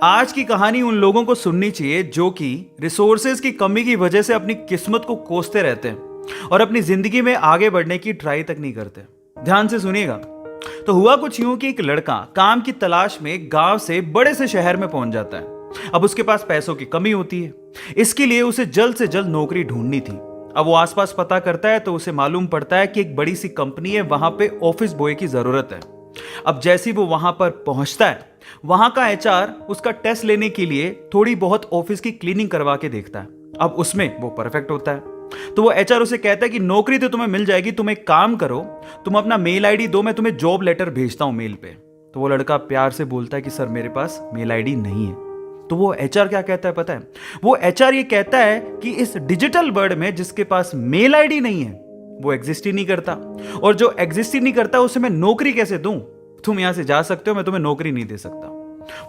आज की कहानी उन लोगों को सुननी चाहिए जो कि रिसोर्सेज की कमी की वजह से अपनी किस्मत को कोसते रहते हैं और अपनी जिंदगी में आगे बढ़ने की ट्राई तक नहीं करते। ध्यान से सुनिएगा। तो हुआ कुछ यूं कि एक लड़का काम की तलाश में गांव से बड़े से शहर में पहुंच जाता है। अब उसके पास पैसों की कमी होती है, इसके लिए उसे जल्द से जल्द नौकरी ढूंढनी थी। अब वो आसपास पता करता है तो उसे मालूम पड़ता है कि एक बड़ी सी कंपनी है, वहां पे ऑफिस बॉय की जरूरत है। अब जैसे ही वो वहां पर पहुंचता है, वहां का एचआर उसका टेस्ट लेने के लिए थोड़ी बहुत ऑफिस की क्लीनिंग करवा के देखता है। अब उसमें वो परफेक्ट होता है तो वो एचआर उसे कहता है कि नौकरी तो तुम्हें मिल जाएगी, तुम एक काम करो, तुम अपना मेल आईडी दो, मैं तुम्हें जॉब लेटर भेजता हूं मेल पे। तो वो लड़का प्यार से बोलता है कि सर मेरे पास मेल आईडी नहीं है। तो वो एचआर क्या कहता है पता है? वो एचआर ये कहता है कि इस डिजिटल वर्ल्ड में जिसके पास मेल आईडी नहीं है वो एग्जिस्ट ही नहीं करता, और जो एग्जिस्ट ही नहीं करता उसे मैं नौकरी कैसे दूं? तुम यहां से जा सकते हो, मैं तुम्हें नौकरी नहीं दे सकता।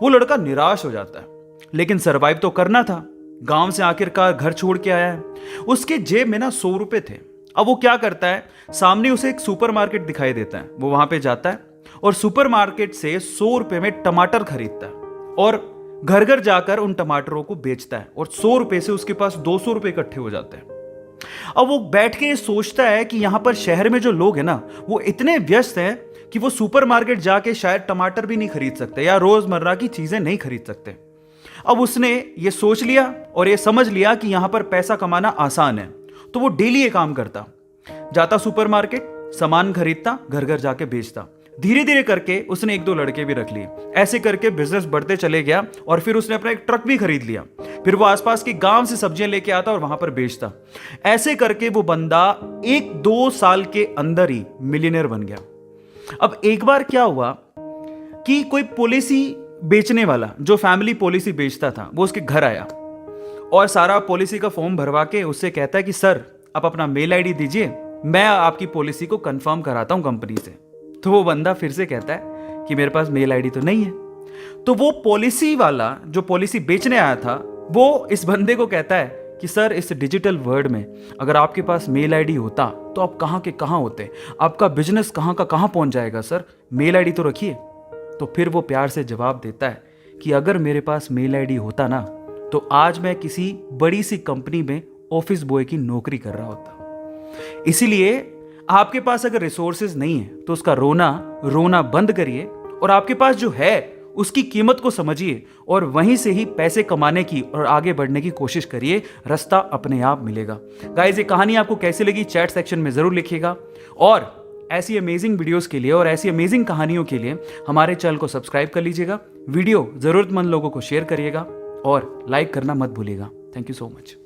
वो लड़का निराश हो जाता है, लेकिन सरवाइव तो करना था। गांव से आखिरकार घर छोड़ के आया है, उसके जेब में ना 100 रुपए थे। अब वो क्या करता है, सामने उसे एक सुपरमार्केट दिखाई देता है, वो वहां पे जाता है और सुपरमार्केट से 100 रुपए में टमाटर खरीदता है और घर घर जाकर उन टमाटरों को बेचता है, और 100 रुपए से उसके पास 200 रुपए इकट्ठे हो जाते हैं। अब वो बैठ के सोचता है कि यहां पर शहर में जो लोग हैं ना, वो इतने व्यस्त हैं कि वो सुपरमार्केट जाके शायद टमाटर भी नहीं खरीद सकते या रोजमर्रा की चीजें नहीं खरीद सकते। अब उसने ये सोच लिया और ये समझ लिया कि यहां पर पैसा कमाना आसान है, तो वो डेली ये काम करता, जाता सुपरमार्केट, सामान खरीदता, घर घर जाके बेचता। धीरे धीरे करके उसने 1-2 लड़के भी रख लिए। ऐसे करके बिजनेस बढ़ते चले गया और फिर उसने अपना एक ट्रक भी खरीद लिया। फिर वो आसपास के गांव से सब्जियां लेके आता और वहां पर बेचता। ऐसे करके वो बंदा 1-2 साल के अंदर ही मिलियनर बन गया। अब एक बार क्या हुआ कि कोई पॉलिसी बेचने वाला जो फैमिली पॉलिसी बेचता था वो उसके घर आया और सारा पॉलिसी का फॉर्म भरवा के उससे कहता है कि सर आप अपना मेल आईडी दीजिए, मैं आपकी पॉलिसी को कंफर्म कराता हूं कंपनी से। तो वो बंदा फिर से कहता है कि मेरे पास मेल आईडी तो नहीं है। तो वो पॉलिसी वाला जो पॉलिसी बेचने आया था वो इस बंदे को कहता है कि सर इस डिजिटल वर्ल्ड में अगर आपके पास मेल आईडी होता तो आप कहाँ के कहाँ होते, आपका बिजनेस कहाँ का कहाँ पहुंच जाएगा, सर मेल आईडी तो रखिए। तो फिर वो प्यार से जवाब देता है कि अगर मेरे पास मेल आईडी होता ना तो आज मैं किसी बड़ी सी कंपनी में ऑफिस बॉय की नौकरी कर रहा होता। इसीलिए आपके पास अगर रिसोर्सेज नहीं है तो उसका रोना बंद करिए और आपके पास जो है उसकी कीमत को समझिए और वहीं से ही पैसे कमाने की और आगे बढ़ने की कोशिश करिए, रास्ता अपने आप मिलेगा। गाइस ये कहानी आपको कैसी लगी चैट सेक्शन में जरूर लिखिएगा, और ऐसी अमेजिंग वीडियोस के लिए और ऐसी अमेजिंग कहानियों के लिए हमारे चैनल को सब्सक्राइब कर लीजिएगा। वीडियो जरूरतमंद लोगों को शेयर करिएगा और लाइक करना मत भूलिएगा। Thank you so much.